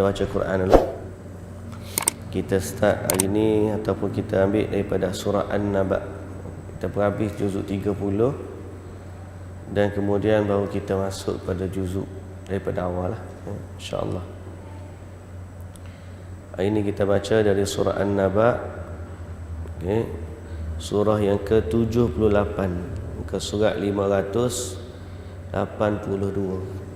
kita baca Quran dulu. Kita start hari ni ataupun kita ambil daripada surah An-Naba. Kita berhabis juzuk 30 dan kemudian baru kita masuk pada juzuk daripada awal lah, insya-Allah. Hari ini kita baca dari surah An-Naba, surah yang ke-78, muka surat 582.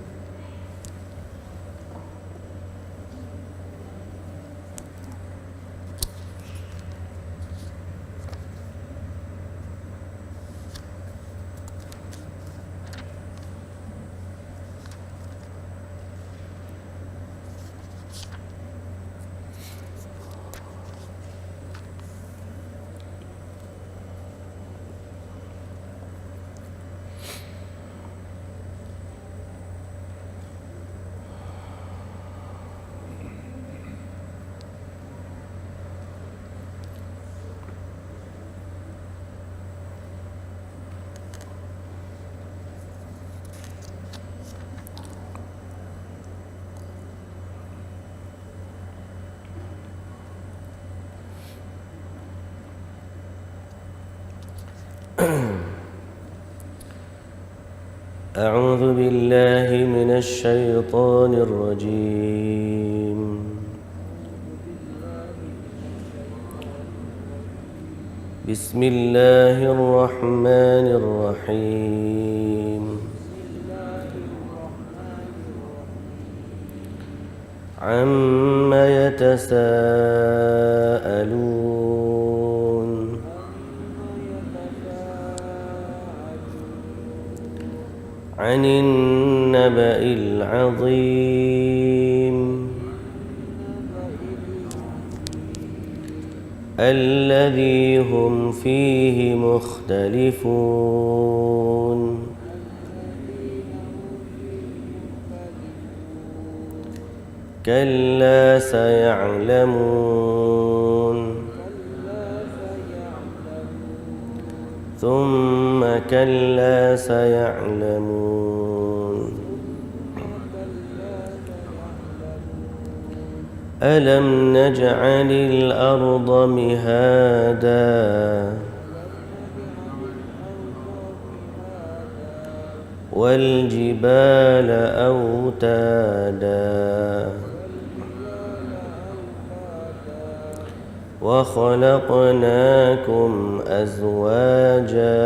أعوذ بالله من الشيطان الرجيم بسم الله الرحمن الرحيم عما يتساءلون عن النبأ العظيم الذي هم فيه مختلفون كلا سيعلمون ثم كلا سيعلمون ألم نجعل الأرض مهادا والجبال أوتادا وخلقناكم أزواجا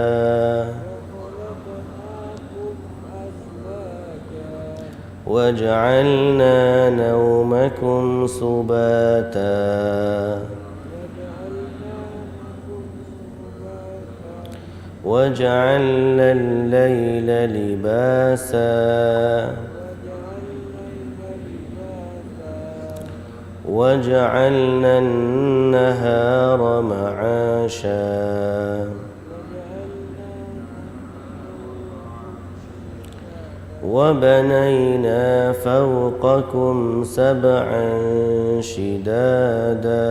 وجعلنا نومكم سباتا وجعلنا الليل لباسا وجعلنا النهار معاشا وبنينا فوقكم سبعا شدادا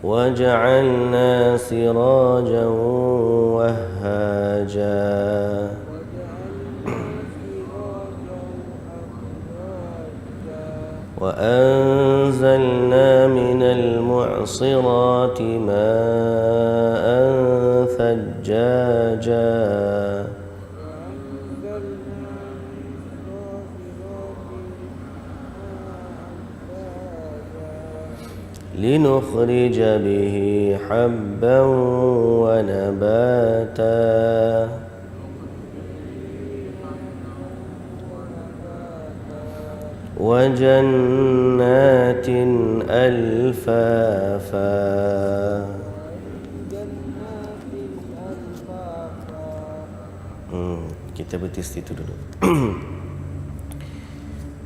وجعلنا سراجا وهاجا وأنزلنا من المعصرات ماء ثجاجا لنخرج به حبا ونباتا وجنات ألفافا. Kita berhenti situ dulu.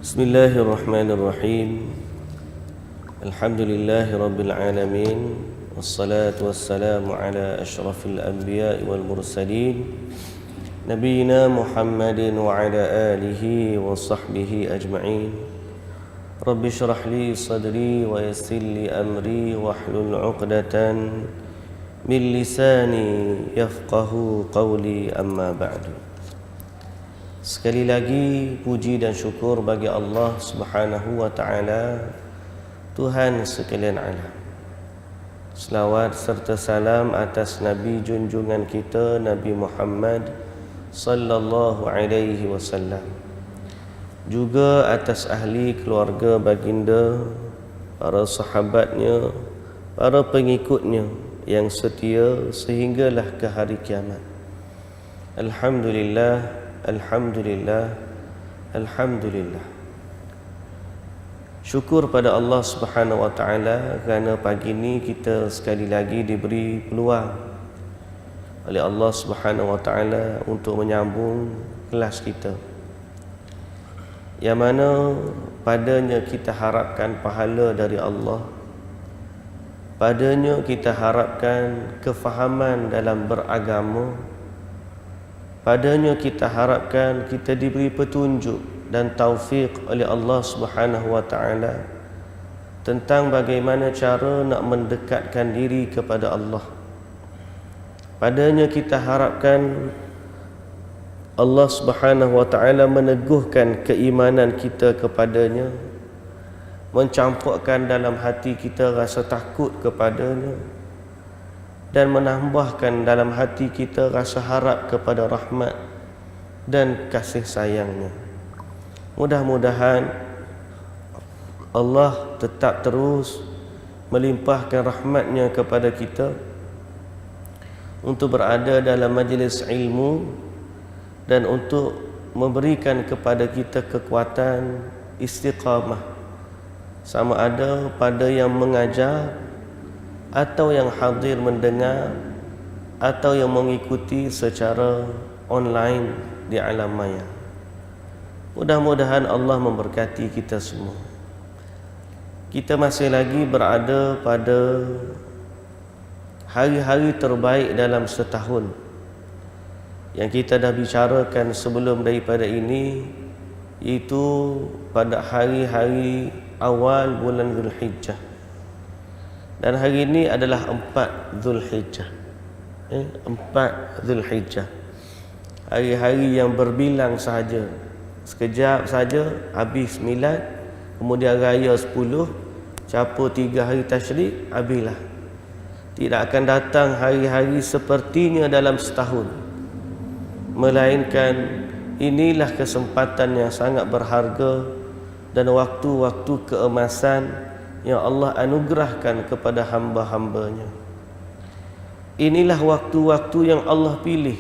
Bismillahirrahmanirrahim. Alhamdulillahi rabbil alamin. Wassalatu wassalamu ala asyrafil anbiya'i wal mursalin Nabiina Muhammadin wa ala alihi wa sahbihi ajma'in. Rabbi syrah li sadri wa yassir li amri wahlul 'uqdatan من لساني يفقه قولي أما بعد. Sekali lagi puji dan syukur bagi Allah Subhanahu wa taala, Tuhan sekalian alam. Selawat serta salam atas Nabi junjungan kita Nabi Muhammad sallallahu alaihi wasallam, juga atas ahli keluarga baginda, para sahabatnya, para pengikutnya yang setia sehinggalah ke hari kiamat. Alhamdulillah, alhamdulillah, alhamdulillah. Syukur pada Allah Subhanahu wa taala kerana pagi ini kita sekali lagi diberi peluang oleh Allah Subhanahu wa taala untuk menyambung kelas kita, yang mana padanya kita harapkan pahala dari Allah, padanya kita harapkan kefahaman dalam beragama, padanya kita harapkan kita diberi petunjuk dan taufik oleh Allah Subhanahu wa taala tentang bagaimana cara nak mendekatkan diri kepada Allah. Padanya kita harapkan Allah Subhanahu wa taala meneguhkan keimanan kita kepadanya, mencampurkan dalam hati kita rasa takut kepadanya, dan menambahkan dalam hati kita rasa harap kepada rahmat dan kasih sayangnya. Mudah-mudahan Allah tetap terus melimpahkan rahmatnya kepada kita untuk berada dalam majlis ilmu dan untuk memberikan kepada kita kekuatan istiqamah, sama ada pada yang mengajar atau yang hadir mendengar atau yang mengikuti secara online di alam maya. Mudah-mudahan Allah memberkati kita semua. Kita masih lagi berada pada hari-hari terbaik dalam setahun yang kita dah bicarakan sebelum daripada ini, iaitu pada hari-hari awal bulan Zulhijjah. Dan hari ini adalah 4 Zulhijjah. 4 Zulhijjah. Hari-hari yang berbilang sahaja. Sekejap saja habis milad, kemudian raya 10, capur 3 hari tasyrik, habislah. Tidak akan datang hari-hari sepertinya dalam setahun, melainkan inilah kesempatan yang sangat berharga dan waktu-waktu keemasan yang Allah anugerahkan kepada hamba-hambanya. Inilah waktu-waktu yang Allah pilih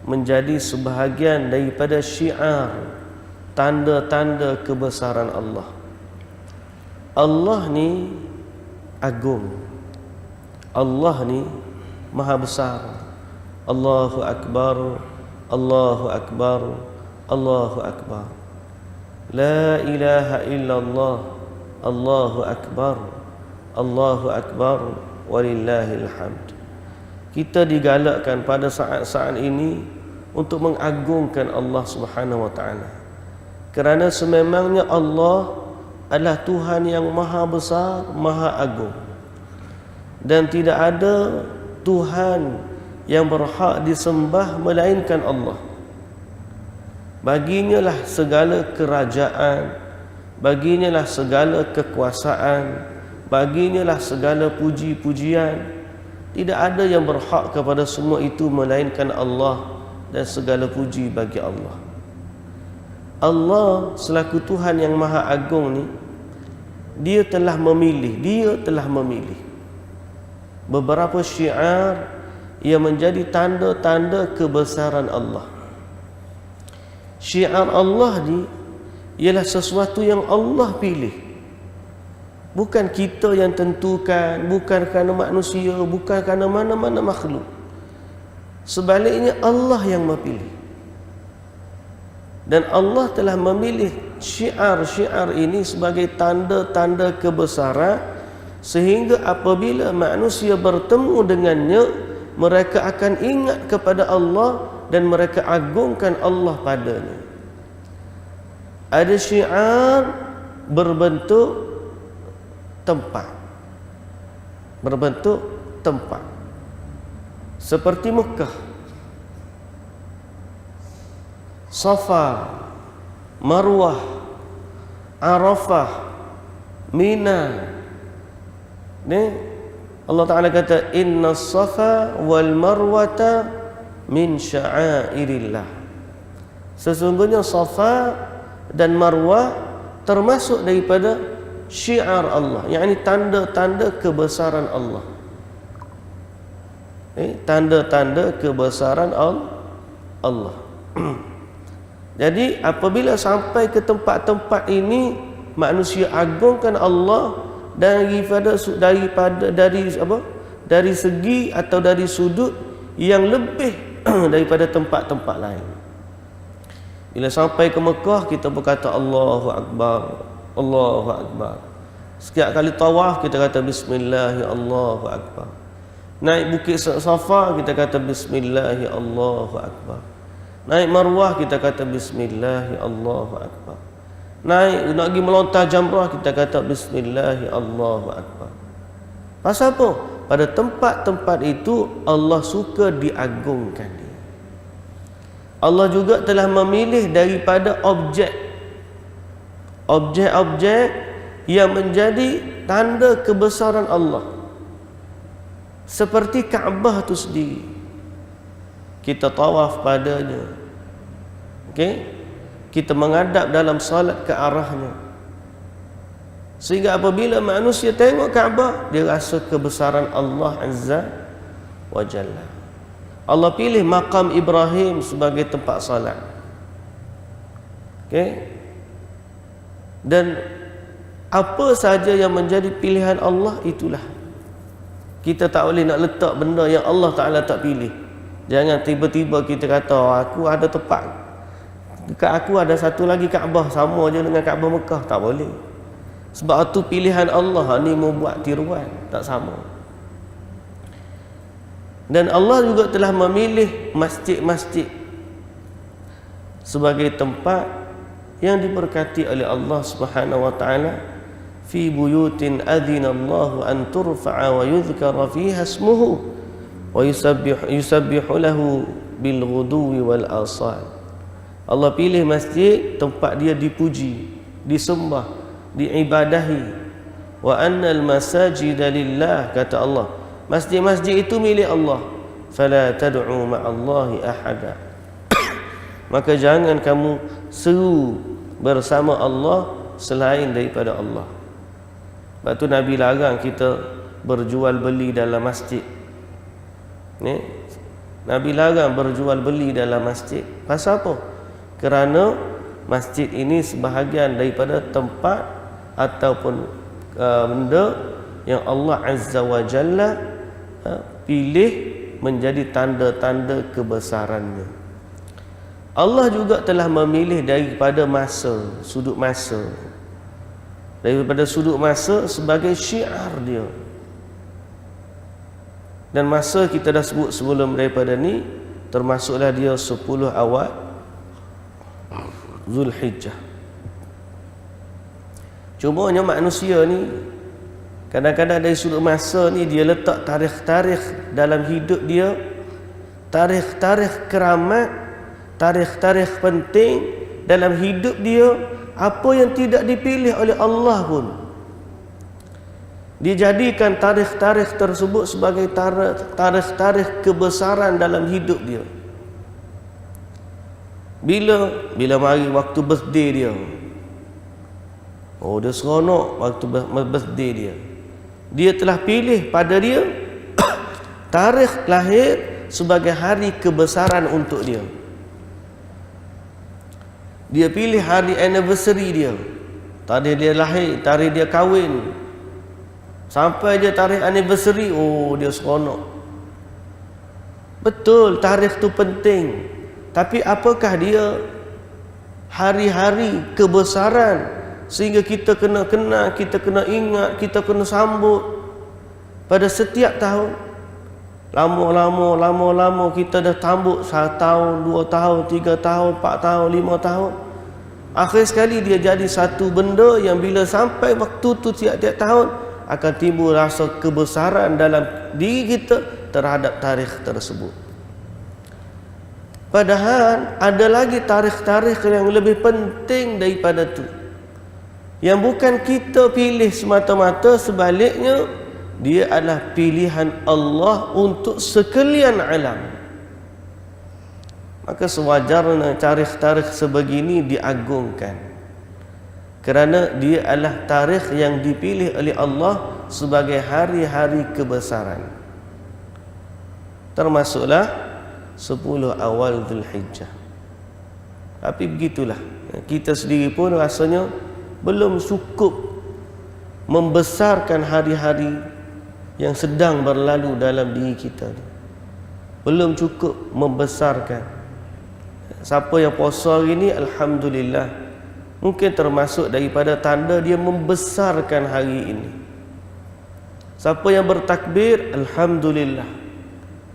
menjadi sebahagian daripada syiar, tanda-tanda kebesaran Allah. Allah ni agung, Allah ni maha besar. Allahu Akbar, Allahu Akbar, Allahu Akbar. La ilaha illallah, Allahu Akbar, Allahu Akbar, walillahil hamd. Kita digalakkan pada saat-saat ini untuk mengagungkan Allah Subhanahu wa taala, kerana sememangnya Allah adalah Tuhan yang maha besar, maha agung, dan tidak ada Tuhan yang berhak disembah melainkan Allah. Baginya lah segala kerajaan, baginya lah segala kekuasaan, baginya lah segala puji-pujian. Tidak ada yang berhak kepada semua itu melainkan Allah, dan segala puji bagi Allah. Allah selaku Tuhan yang maha agung ni, Dia telah memilih beberapa syiar yang menjadi tanda-tanda kebesaran Allah. Syiar Allah ni ialah sesuatu yang Allah pilih, bukan kita yang tentukan, bukan kerana manusia, bukan kerana mana-mana makhluk. Sebaliknya Allah yang memilih. Dan Allah telah memilih syiar-syiar ini sebagai tanda-tanda kebesaran, sehingga apabila manusia bertemu dengannya, mereka akan ingat kepada Allah dan mereka agungkan Allah padanya. Ada syiar berbentuk tempat. seperti Mekah, Safa, Marwah, Arafah, Mina. Ni Allah Ta'ala kata, inna safa wal marwata min sya'airillah. Sesungguhnya Safa dan Marwah termasuk daripada syiar Allah, yakni tanda-tanda kebesaran Allah. Tanda-tanda kebesaran Allah. Jadi apabila sampai ke tempat-tempat ini, manusia agungkan Allah dari segi atau dari sudut yang lebih daripada tempat-tempat lain. Bila sampai ke Mekah, kita berkata Allahu Akbar, Allahu Akbar. Setiap kali tawaf kita kata Bismillah, Allahu Akbar. Naik bukit Safa kita kata Bismillah, Allahu Akbar. Naik Marwah kita kata Bismillah, Allahu Akbar. Naik nak pergi melontar jamrah kita kata Bismillah, Allahu Akbar. Pasal apa? Pada tempat-tempat itu Allah suka diagungkan dia. Allah juga telah memilih daripada objek-objek yang menjadi tanda kebesaran Allah, seperti Kaabah itu sendiri. Kita tawaf padanya, kita menghadap dalam salat ke arahnya, sehingga apabila manusia tengok Kaabah, dia rasa kebesaran Allah Azza wa Jalla. Allah pilih makam Ibrahim sebagai tempat salat. Dan apa saja yang menjadi pilihan Allah, itulah. Kita tak boleh nak letak benda yang Allah Ta'ala tak pilih. Jangan tiba-tiba kita kata, aku ada tempat, dekat aku ada satu lagi Kaabah, sama je dengan Kaabah Mekah. Tak boleh. Sebab itu pilihan Allah, ni mau buat tiruan, tak sama. Dan Allah juga telah memilih masjid-masjid sebagai tempat yang diberkati oleh Allah Subhanahu wa taala, fi buyutin adzina Allahu an turfa'a wa yudhkara fiha ismuhu wa yusabbihu lahu bil ghuduwi wal asal. Allah pilih masjid tempat dia dipuji, disembah, diibadahi. Wa annal masajida lillah, kata Allah, masjid-masjid itu milik Allah. Fala tad'u ma'allahi ahada. Maka jangan kamu seru bersama Allah selain daripada Allah. Sebab tu Nabi larang kita berjual beli dalam masjid. Nabi larang berjual beli dalam masjid. Pasal apa? Kerana masjid ini sebahagian daripada tempat ataupun benda yang Allah Azza wa Jalla pilih menjadi tanda-tanda kebesarannya. Allah juga telah memilih daripada masa, sudut masa, daripada sudut masa sebagai syiar dia. Dan masa kita dah sebut sebelum daripada ni, termasuklah dia 10 awal Zulhijjah. Cumanya manusia ni kadang-kadang dari sudut masa ni dia letak tarikh-tarikh dalam hidup dia, tarikh-tarikh keramat, tarikh-tarikh penting dalam hidup dia, apa yang tidak dipilih oleh Allah pun dijadikan tarikh-tarikh tersebut sebagai tarikh-tarikh kebesaran dalam hidup dia. Bila mari waktu birthday dia, dia seronok waktu birthday dia. Dia telah pilih pada dia tarikh lahir sebagai hari kebesaran untuk dia. Dia pilih hari anniversary dia, tarikh dia lahir, tarikh dia kahwin, sampai dia tarikh anniversary, dia seronok. Betul, tarikh tu penting. Tapi apakah dia hari-hari kebesaran sehingga kita kena kenal, kita kena ingat, kita kena sambut pada setiap tahun? Lama-lama kita dah tambut 1 tahun, 2 tahun, 3 tahun, 4 tahun, 5 tahun. Akhir sekali dia jadi satu benda yang bila sampai waktu tu tiap-tiap tahun akan timbul rasa kebesaran dalam diri kita terhadap tarikh tersebut. Padahal ada lagi tarikh-tarikh yang lebih penting daripada tu, yang bukan kita pilih semata-mata, sebaliknya dia adalah pilihan Allah untuk sekalian alam. Maka sewajarnya tarikh-tarikh sebegini diagungkan, kerana dia adalah tarikh yang dipilih oleh Allah sebagai hari-hari kebesaran. Termasuklah 10 awal Zulhijjah. Tapi begitulah, kita sendiri pun rasanya belum cukup membesarkan hari-hari yang sedang berlalu dalam diri kita. Belum cukup membesarkan. Siapa yang puasa hari ini, alhamdulillah, mungkin termasuk daripada tanda dia membesarkan hari ini. Siapa yang bertakbir, alhamdulillah.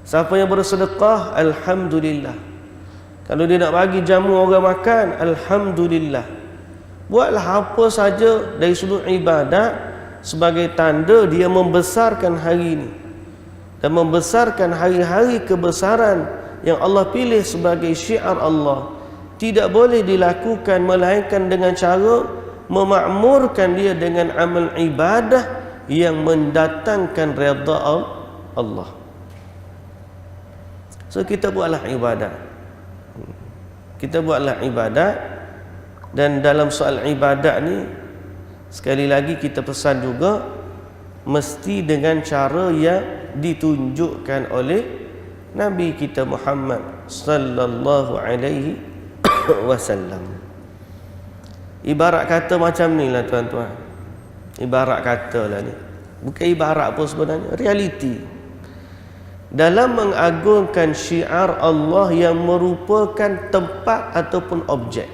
Siapa yang bersedekah, alhamdulillah. Kalau dia nak bagi jamu orang makan, alhamdulillah. Buatlah apa saja dari sudut ibadat sebagai tanda dia membesarkan hari ini dan membesarkan hari-hari kebesaran yang Allah pilih sebagai syiar Allah. Tidak boleh dilakukan melainkan dengan cara memakmurkan dia dengan amal ibadah yang mendatangkan redha Allah. So kita buatlah ibadat. Kita buatlah ibadat, dan dalam soal ibadat ni sekali lagi kita pesan juga mesti dengan cara yang ditunjukkan oleh Nabi kita Muhammad sallallahu alaihi wasallam. Ibarat kata macam ni lah tuan-tuan. Ibarat kata lah ni. Bukan ibarat pun sebenarnya, realiti. Dalam mengagungkan syiar Allah yang merupakan tempat ataupun objek.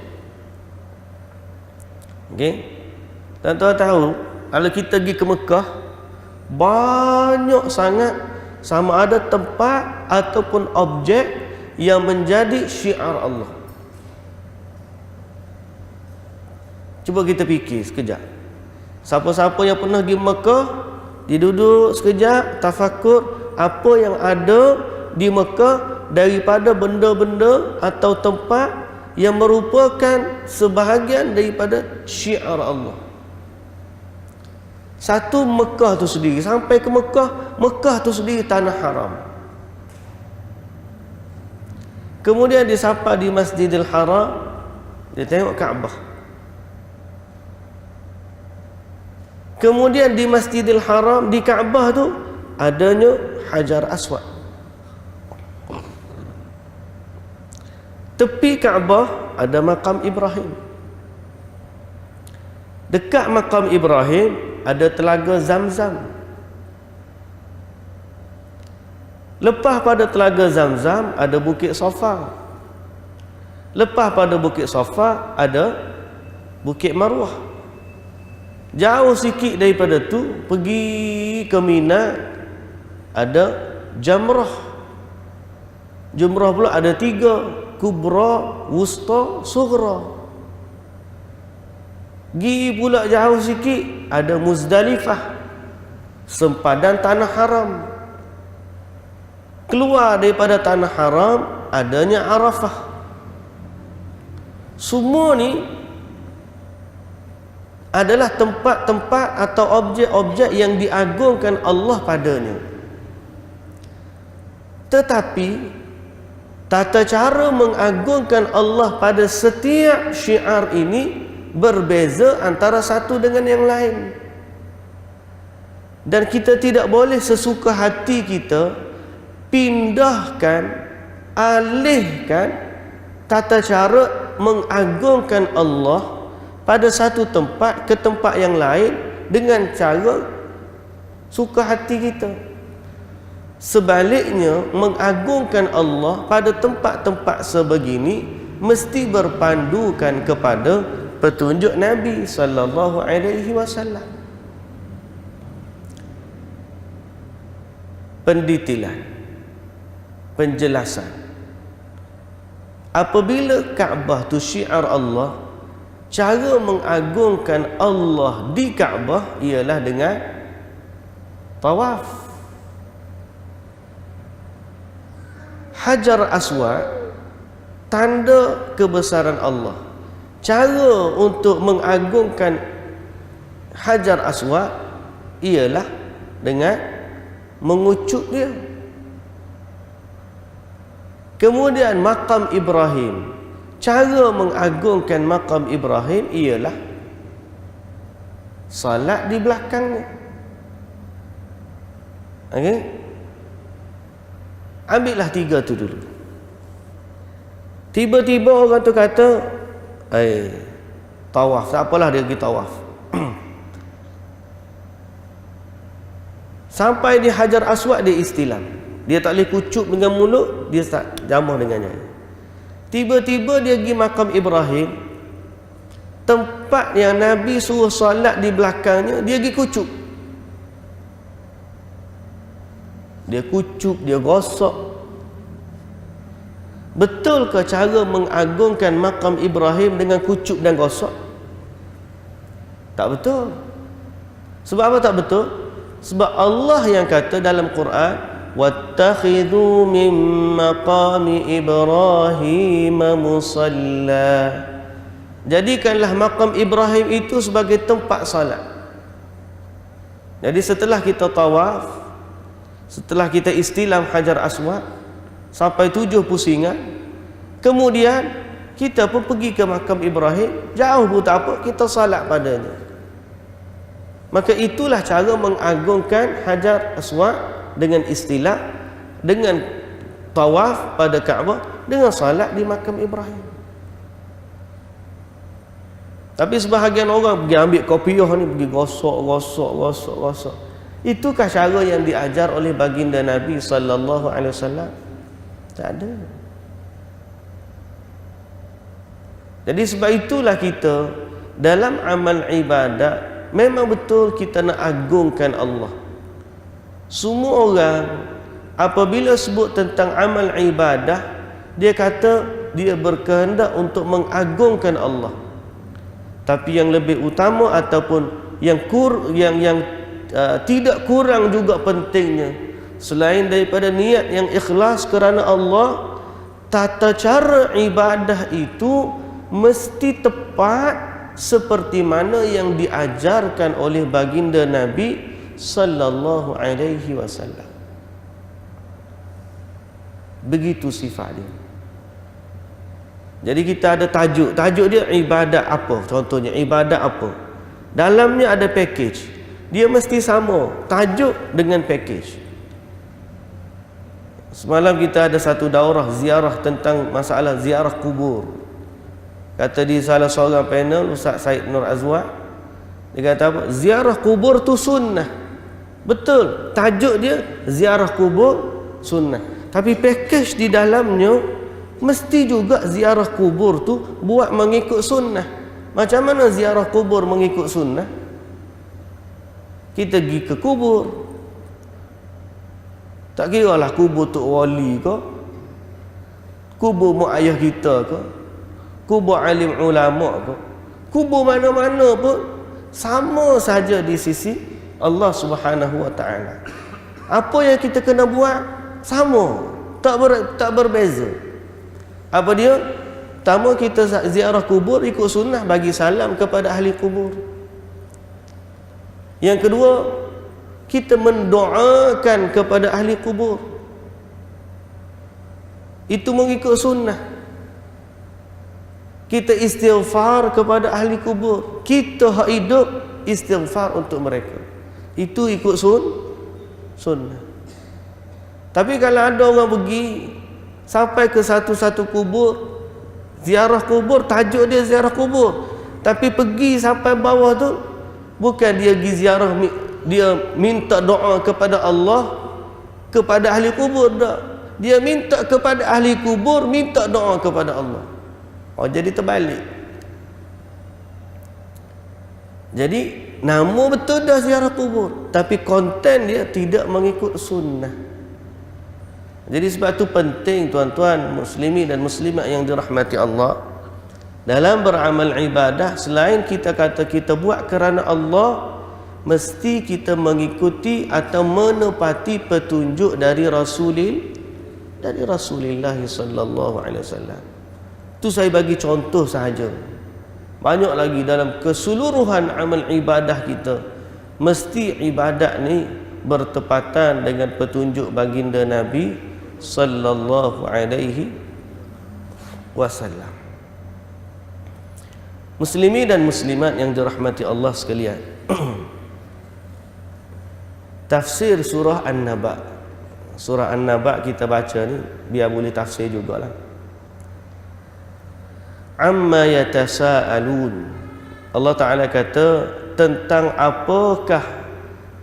Okey? Tuan-tuan tahu, kalau kita pergi ke Mekah, banyak sangat sama ada tempat ataupun objek yang menjadi syiar Allah. Cuba kita fikir sekejap. Siapa-siapa yang pernah pergi Mekah, dia duduk sekejap, tafakur apa yang ada di Mekah daripada benda-benda atau tempat yang merupakan sebahagian daripada syiar Allah. Satu, Mekah tu sendiri. Sampai ke Mekah, Mekah tu sendiri tanah haram. Kemudian dia sampai di Masjidil Haram, dia tengok Kaabah. Kemudian di Masjidil Haram, di Kaabah tu adanya Hajar Aswad. Tepi Kaabah ada makam Ibrahim. Dekat makam Ibrahim ada telaga Zamzam. Lepas pada telaga Zamzam ada Bukit Safa. Lepas pada Bukit Safa ada Bukit Marwah. Jauh sikit daripada tu pergi ke Mina ada Jamrah. Jamrah pula ada 3, Kubra, Wusta, Sughra. Gi pula jauh sikit ada Muzdalifah, sempadan tanah haram. Keluar daripada tanah haram adanya Arafah. Semua ni adalah tempat-tempat atau objek-objek yang diagungkan Allah padanya. Tetapi tata cara mengagungkan Allah pada setiap syiar ini berbeza antara satu dengan yang lain. Dan kita tidak boleh sesuka hati kita pindahkan, alihkan tata cara mengagungkan Allah pada satu tempat ke tempat yang lain dengan cara suka hati kita. Sebaliknya, mengagungkan Allah pada tempat-tempat sebegini mesti berpandukan kepada petunjuk Nabi sallallahu alaihi wasallam. Pendetilan, penjelasan. Apabila Kaabah tu syiar Allah, cara mengagungkan Allah di Kaabah ialah dengan tawaf. Hajar Aswad tanda kebesaran Allah. Cara untuk mengagungkan Hajar Aswad ialah dengan mengucuk dia. Kemudian makam Ibrahim, cara mengagungkan makam Ibrahim ialah salat di belakangnya. Okey? Ambillah 3 tu dulu. Tiba-tiba orang tu kata, tawaf, tak apalah dia pergi tawaf. Sampai di Hajar Aswad dia istilam. Dia tak boleh kucuk dengan mulut, dia tak jamah dengannya. Tiba-tiba dia pergi makam Ibrahim, tempat yang Nabi suruh solat di belakangnya, dia pergi kucuk. Dia kucuk, dia gosok. Betul ke cara mengagungkan makam Ibrahim dengan kucuk dan gosok? Tak betul. Sebab apa tak betul? Sebab Allah yang kata dalam Quran, wattakhidhu min maqami Ibrahim musalla. Jadikanlah makam Ibrahim itu sebagai tempat salat. Jadi setelah kita tawaf, setelah kita istilam Hajar Aswad sampai 7 pusingan, kemudian kita pun pergi ke makam Ibrahim, jauh pun tak apa, kita salat padanya. Maka itulah cara mengagungkan Hajar Aswad, dengan istilah, dengan tawaf pada Kaabah, dengan salat di makam Ibrahim. Tapi sebahagian orang pergi ambil kopiah ni, pergi gosok. Itukah cara yang diajar oleh baginda Nabi sallallahu alaihi wasallam? Tak ada. Jadi sebab itulah kita dalam amal ibadat memang betul kita nak agungkan Allah. Semua orang apabila sebut tentang amal ibadah, dia kata dia berkehendak untuk mengagungkan Allah. Tapi yang lebih utama ataupun yang tidak kurang juga pentingnya, selain daripada niat yang ikhlas kerana Allah, tata cara ibadah itu mesti tepat seperti mana yang diajarkan oleh baginda Nabi sallallahu alaihi wasallam. Begitu sifat dia. Jadi kita ada tajuk dia ibadat apa. Contohnya ibadat apa, dalamnya ada package. Dia mesti sama tajuk dengan package. Semalam kita ada satu daurah ziarah tentang masalah ziarah kubur. Kata di salah seorang panel, Ustaz Said Nur Azwar, dia kata apa? Ziarah kubur tu sunnah. Betul, tajuk dia ziarah kubur sunnah. Tapi package di dalamnya mesti juga ziarah kubur tu buat mengikut sunnah. Macam mana ziarah kubur mengikut sunnah? Kita pergi ke kubur, tak kira lah kubur Tok Wali ke, kubur mak ayah kita ke, kubur alim ulama ke, kubur mana-mana pun sama saja di sisi Allah Subhanahu wa taala. Apa yang kita kena buat sama, tak berbeza. Apa dia? Pertama, kita ziarah kubur ikut sunnah, bagi salam kepada ahli kubur. Yang kedua, kita mendoakan kepada ahli kubur. Itu mengikut sunnah. Kita istighfar kepada ahli kubur. Kita hidup istighfar untuk mereka. Itu ikut sunnah. Tapi kalau ada orang pergi sampai ke satu-satu kubur, ziarah kubur, tajuk dia ziarah kubur, tapi pergi sampai bawah tu, bukan dia pergi ziarah, dia minta doa kepada Allah, kepada ahli kubur, tak. Dia minta kepada ahli kubur, minta doa kepada Allah. Jadi terbalik. Jadi nama betul dah ziarah kubur, tapi konten dia tidak mengikut sunnah. Jadi sebab itu penting tuan-tuan muslimin dan muslimat yang dirahmati Allah, dalam beramal ibadah, selain kita kata kita buat kerana Allah, mesti kita mengikuti atau menepati petunjuk dari dari Rasulullah sallallahu alaihi wasallam. Itu saya bagi contoh sahaja. Banyak lagi dalam keseluruhan amal ibadah kita, mesti ibadat ni bertepatan dengan petunjuk baginda Nabi sallallahu alaihi wasallam. Muslimin dan muslimat yang dirahmati Allah sekalian. Tafsir surah An-Naba. Surah An-Naba kita baca ni biar boleh tafsir jugalah. Amma yatasaalun. Allah Taala kata tentang apakah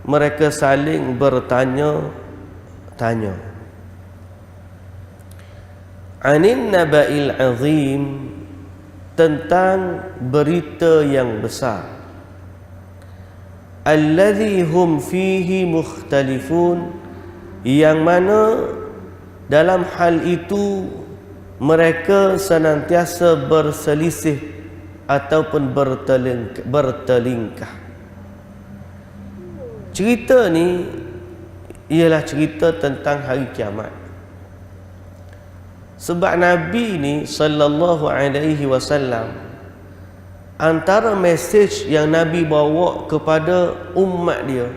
mereka saling bertanya-tanya. Anin naba'il azim, tentang berita yang besar. Alladhi hum fihi mukhtalifun, yang mana dalam hal itu mereka senantiasa berselisih ataupun bertelingkah. Cerita ni ialah cerita tentang hari kiamat. Sebab Nabi ni sallallahu alaihi wasallam, antara mesej yang Nabi bawa kepada umat dia,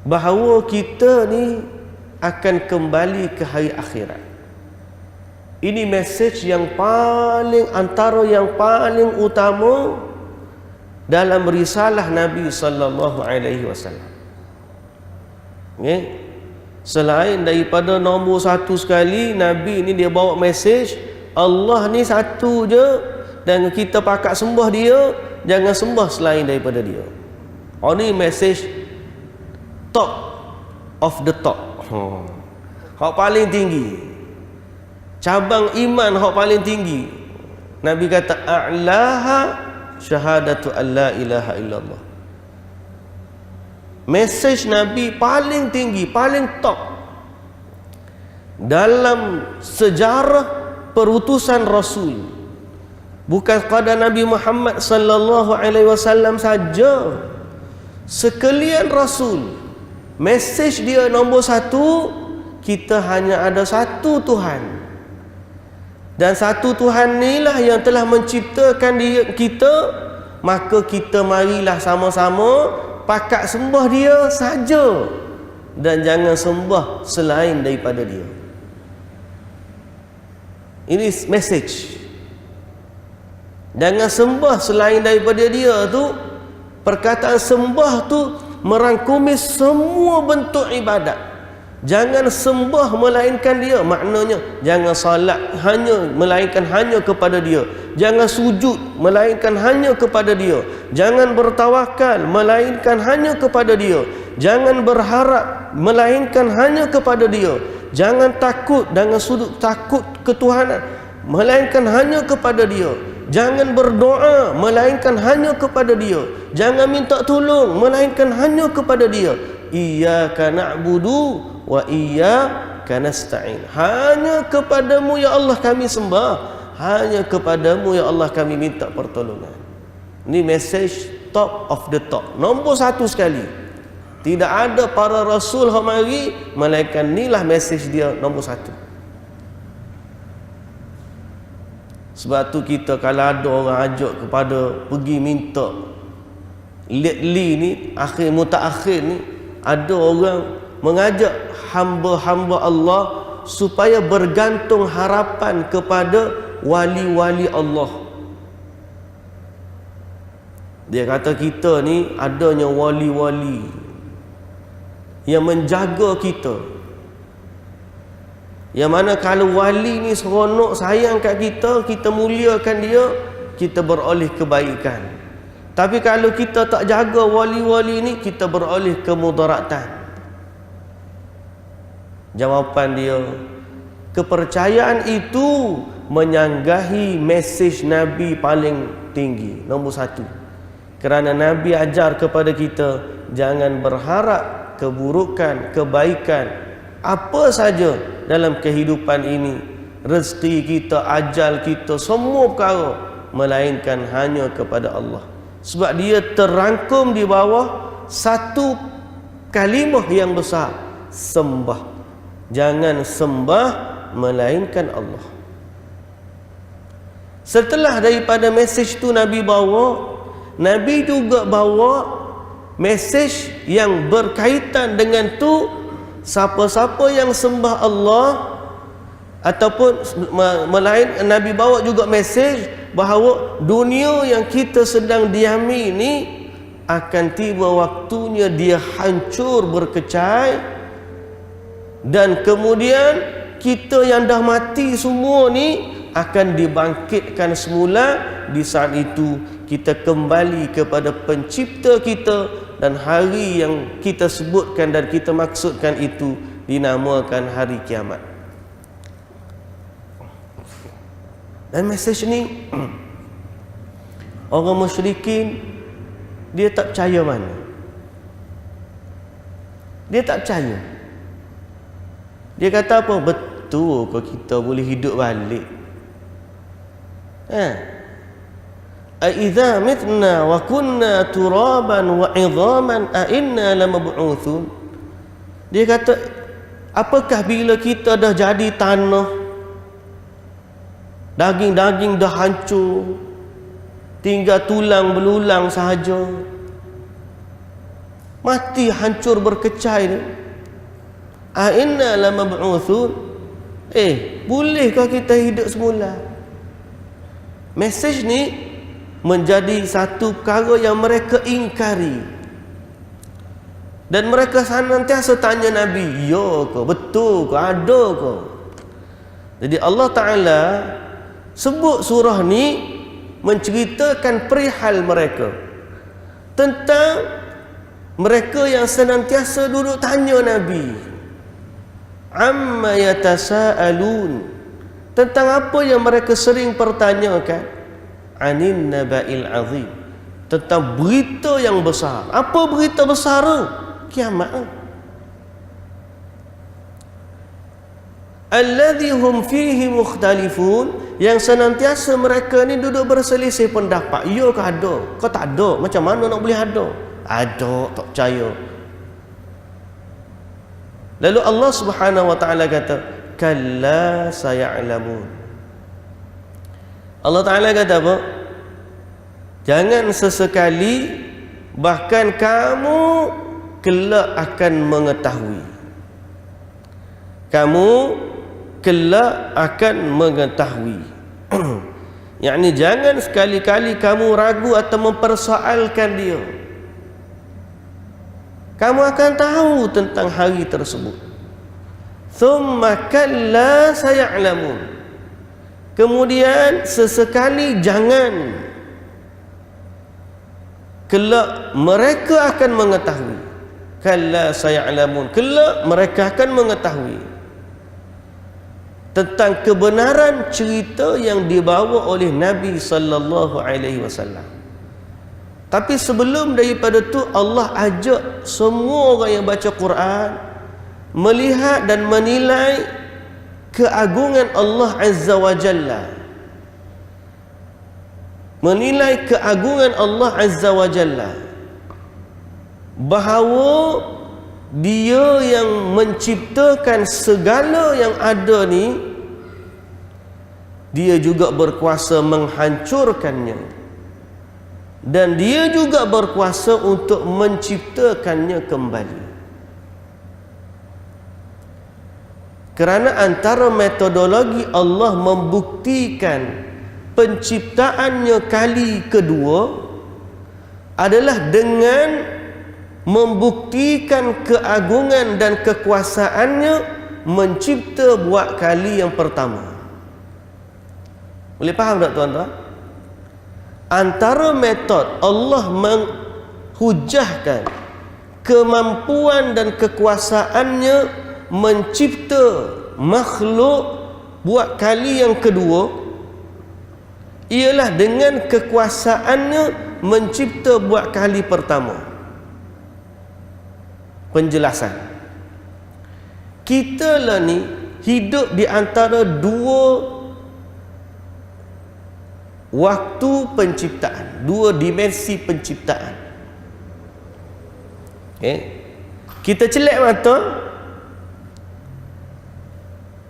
bahawa kita ni akan kembali ke hari akhirat. Ini mesej yang paling, antara yang paling utama dalam risalah Nabi sallallahu alaihi wasallam. Okay? Selain daripada nombor satu sekali, Nabi ni dia bawa mesej Allah ni satu je, dan kita pakat sembah dia, jangan sembah selain daripada dia. Oh, ni mesej top of the top. Hak paling tinggi, cabang iman hak paling tinggi. Nabi kata a'laha syahadatu an la ilaha illallah. Mesej Nabi paling tinggi, paling top dalam sejarah perutusan Rasul. Bukan sekadar Nabi Muhammad sallallahu alaihi wasallam saja, sekalian Rasul. Mesej dia nombor satu, kita hanya ada satu Tuhan, dan satu Tuhan inilah yang telah menciptakan kita. Maka kita marilah sama-sama pakat sembah dia saja, dan jangan sembah selain daripada dia. Ini message. Jangan sembah selain daripada dia tu, perkataan sembah tu merangkumi semua bentuk ibadat. Jangan sembah melainkan dia, maknanya jangan salat melainkan hanya kepada dia, jangan sujud melainkan hanya kepada dia, jangan bertawakal melainkan hanya kepada dia, jangan berharap melainkan hanya kepada dia, jangan takut dengan sudut takut ketuhanan melainkan hanya kepada dia, jangan berdoa melainkan hanya kepada dia, jangan minta tolong melainkan hanya kepada dia. Iyyaka na'budu wa iyyaka nasta'in. Hanya kepadamu ya Allah kami sembah, hanya kepadamu ya Allah kami minta pertolongan. Ini message top of the top, nombor satu sekali. Tidak ada para rasul yang mari melainkan inilah message dia nombor satu. Sebab tu kita kalau ada orang ajak kepada pergi minta lately ni, akhir mutaakhir ni, ada orang mengajak hamba-hamba Allah supaya bergantung harapan kepada wali-wali Allah. Dia kata kita ni adanya wali-wali yang menjaga kita, yang mana kalau wali ni seronok sayang kat kita, kita muliakan dia, kita beroleh kebaikan. Tapi kalau kita tak jaga wali-wali ni, kita beroleh kemudaratan. Jawapan dia, kepercayaan itu menyanggahi mesej Nabi paling tinggi, nombor satu. Kerana Nabi ajar kepada kita, jangan berharap keburukan, kebaikan apa saja dalam kehidupan ini, rezeki kita, ajal kita, semua perkara, melainkan hanya kepada Allah. Sebab dia terangkum di bawah satu kalimah yang besar, sembah. Jangan sembah melainkan Allah. Setelah daripada mesej tu Nabi bawa, Nabi juga bawa mesej yang berkaitan dengan tu. Siapa-siapa yang sembah Allah ataupun Nabi bawa juga mesej bahawa dunia yang kita sedang diami ni akan tiba waktunya dia hancur berkecai, dan kemudian kita yang dah mati semua ni akan dibangkitkan semula. Di saat itu kita kembali kepada pencipta kita, dan hari yang kita sebutkan dan kita maksudkan itu dinamakan hari kiamat. Dan mesej ni orang musyrikin dia tak percaya mana. Dia tak percaya. Dia kata apa? Betul ke kita boleh hidup balik? Aidza mitna wa kunna turaban wa idhaman a inna lamab'utsun. Dia kata, apakah bila kita dah jadi tanah, daging-daging dah hancur, tinggal tulang belulang sahaja, mati hancur berkecai ni, a inna lamab'utsun, bolehkah kita hidup semula? Mesej ni menjadi satu perkara yang mereka ingkari, dan mereka senantiasa tanya Nabi, ya ke, betul ke, ada ke? Jadi Allah Ta'ala sebut surah ni menceritakan perihal mereka, tentang mereka yang senantiasa duduk tanya Nabi, amma yatasaalun, tentang apa yang mereka sering pertanyakan, anin naba'il azim, tentang berita yang besar. Apa berita besar tu? Kiamat. Alladhi hum fihi mukhtalifun, yang senantiasa mereka ni duduk berselisih pendapat. Ya ke ada? Kau tak ada? Macam mana nak boleh ada? Ada, tak percaya. Lalu Allah Subhanahu wa taala kata, kalla saya'lamun. Allah Ta'ala kata apa? Jangan sesekali, bahkan kamu kelak akan mengetahui. Kamu kelak akan mengetahui. Yakni jangan sekali-kali kamu ragu atau mempersoalkan dia. Kamu akan tahu tentang hari tersebut. Thumma kalla saya'lamun. Kemudian sesekali jangan, kelak mereka akan mengetahui. Kalla saya'lamun, kelak mereka akan mengetahui tentang kebenaran cerita yang dibawa oleh Nabi sallallahu alaihi wasallam. Tapi sebelum daripada tu, Allah ajak semua orang yang baca Quran melihat dan menilai keagungan Allah Azza wa Jalla. Menilai keagungan Allah Azza wa Jalla, bahawa Dia yang menciptakan segala yang ada ni, Dia juga berkuasa menghancurkannya, dan Dia juga berkuasa untuk menciptakannya kembali. Kerana antara metodologi Allah membuktikan penciptaannya kali kedua adalah dengan membuktikan keagungan dan kekuasaannya mencipta buat kali yang pertama. Boleh faham tak tuan-tuan? Antara metod Allah menghujahkan kemampuan dan kekuasaannya mencipta makhluk buat kali yang kedua ialah dengan kekuasaannya mencipta buat kali pertama. Penjelasan, kita lah ni hidup di antara dua waktu penciptaan, dua dimensi penciptaan. Kita celak mata,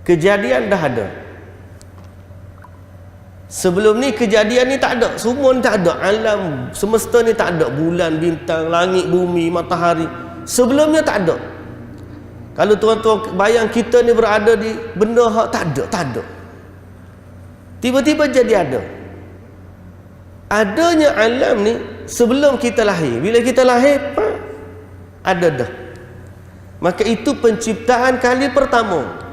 Kejadian dah ada. Sebelum ni kejadian ni tak ada. Semua ni tak ada. Alam semesta ni tak ada. Bulan, bintang, langit, bumi, matahari. Sebelumnya tak ada. Kalau tuan-tuan bayang kita ni berada di benda hak tak ada. Tiba-tiba jadi ada. Adanya alam ni sebelum kita lahir. Bila kita lahir, ada dah. Maka itu penciptaan kali pertama.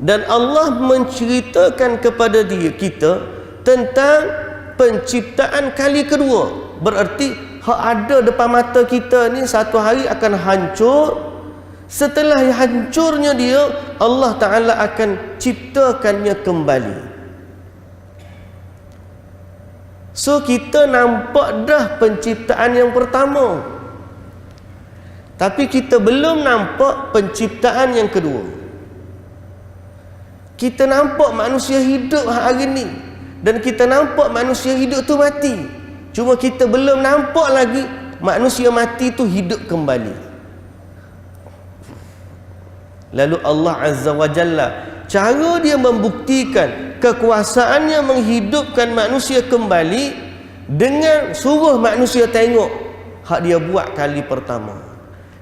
Dan Allah menceritakan kepada kita tentang penciptaan kali kedua. Berarti hak ada depan mata kita ni satu hari akan hancur. Setelah hancurnya dia, Allah Ta'ala akan ciptakannya kembali. So kita nampak dah penciptaan yang pertama, tapi kita belum nampak penciptaan yang kedua. Kita nampak manusia hidup hari ni, dan kita nampak manusia hidup tu mati. Cuma kita belum nampak lagi manusia mati tu hidup kembali. Lalu Allah Azza wa Jalla, cara dia membuktikan kekuasaannya menghidupkan manusia kembali dengan suruh manusia tengok hak dia buat kali pertama.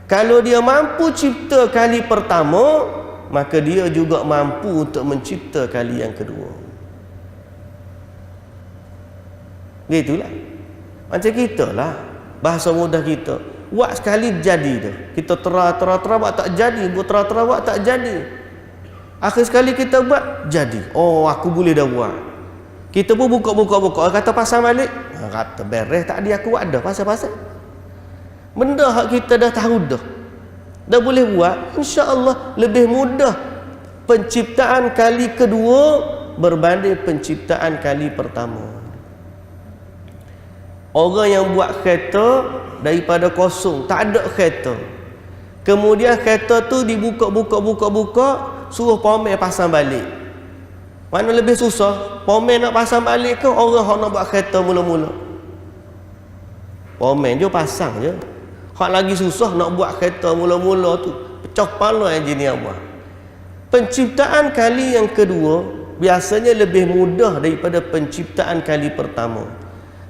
Kalau dia mampu cipta kali pertama, maka dia juga mampu untuk mencipta kali yang kedua. Gitulah. Macam kita lah, bahasa mudah kita, buat sekali jadi dah. Kita tera buat tak jadi, buat tera buat tak jadi. Akhir sekali kita buat jadi. Oh, aku boleh dah buat. Kita pun buka, kata pasang balik. Kata beres tak dia aku buat dah, pasal-pasal. Benda hak kita dah tahu dah. Dah boleh buat, insya-Allah lebih mudah penciptaan kali kedua berbanding penciptaan kali pertama. Orang yang buat kereta daripada kosong, tak ada kereta. Kemudian kereta tu dibuka, suruh pomer pasang balik. Mana lebih susah? Pomer nak pasang balik ke orang yang nak buat kereta mula-mula? Pomer je pasang je. Hak lagi susah nak buat kereta mula-mula tu, pecah kepala engineer buat. Penciptaan kali yang kedua biasanya lebih mudah daripada penciptaan kali pertama.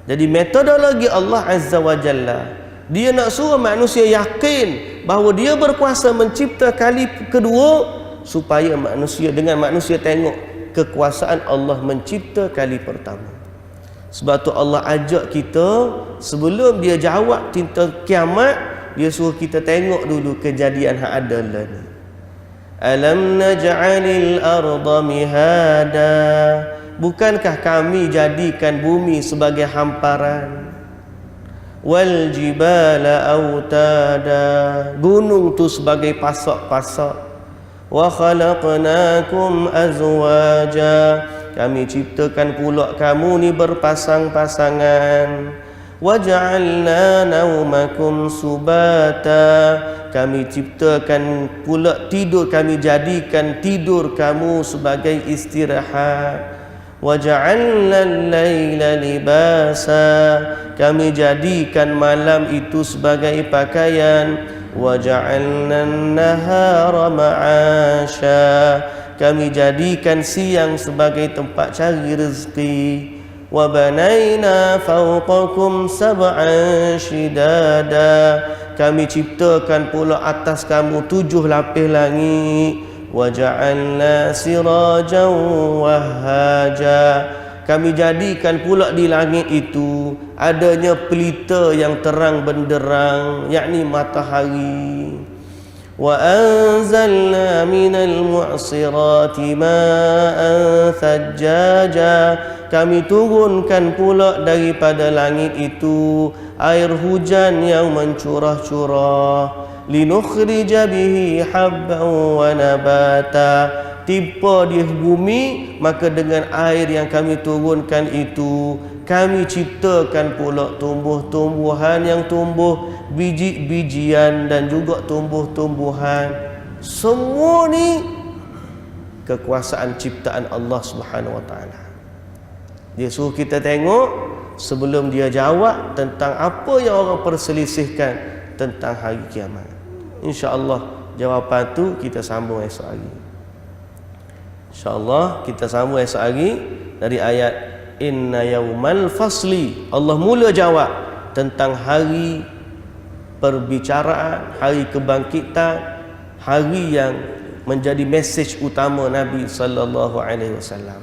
Jadi metodologi Allah Azza wa Jalla, dia nak suruh manusia yakin bahawa dia berkuasa mencipta kali kedua, supaya dengan manusia tengok kekuasaan Allah mencipta kali pertama. Sebab tu Allah ajak kita, sebelum dia jawab tentang kiamat, dia suruh kita tengok dulu kejadian yang ada lah ni. Alam naj'alil arda mihada, bukankah kami jadikan bumi sebagai hamparan? Wal jibala autada, gunung tu sebagai pasak-pasak. Wa khalaqnakum azwaja, kami ciptakan pula kamu ni berpasang-pasangan. Wa ja'alna naumakum subata, kami ciptakan pula tidur, kami jadikan tidur kamu sebagai istirahat. Wa ja'alna al-laila libasa, kami jadikan malam itu sebagai pakaian. Wa ja'alna an-nahara ma'asha, kami jadikan siang sebagai tempat cari rezeki. Wa banaina fawqakum sab'an shidada, kami ciptakan pula atas kamu 7 lapis langit. Wa ja'alna sirajan wahhaja, kami jadikan pula di langit itu adanya pelita yang terang benderang, yakni matahari. Wa anzalna minal mu'sirati ma'an thajjaja, kami turunkan pula daripada langit itu air hujan yang mencurah-curah. Linukhrija bihi habban wa nabata, tiba di bumi, maka dengan air yang kami turunkan itu kami ciptakan pula tumbuh-tumbuhan yang tumbuh, biji-bijian dan juga tumbuh-tumbuhan. Semua ni kekuasaan ciptaan Allah Subhanahu wa taala. Dia suruh kita tengok sebelum dia jawab tentang apa yang orang perselisihkan tentang hari kiamat. InsyaAllah jawapan tu kita sambung esok hari. InsyaAllah kita sambung esok hari dari ayat inna yaumal fasli. Allah mula jawab tentang hari perbicaraan, hari kebangkitan, hari yang menjadi mesej utama Nabi sallallahu alaihi wasallam.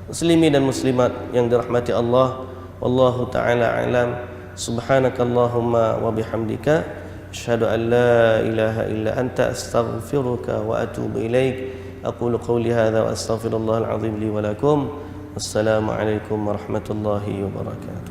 Muslimin dan muslimat yang dirahmati Allah, wallahu taala alam. Subhanakallahumma wa bihamdika asyhadu an la ilaha illa anta astaghfiruka wa atubu ilaik. أقول قولي هذا وأستغفر الله العظيم لي ولكم. والسلام عليكم ورحمة الله وبركاته.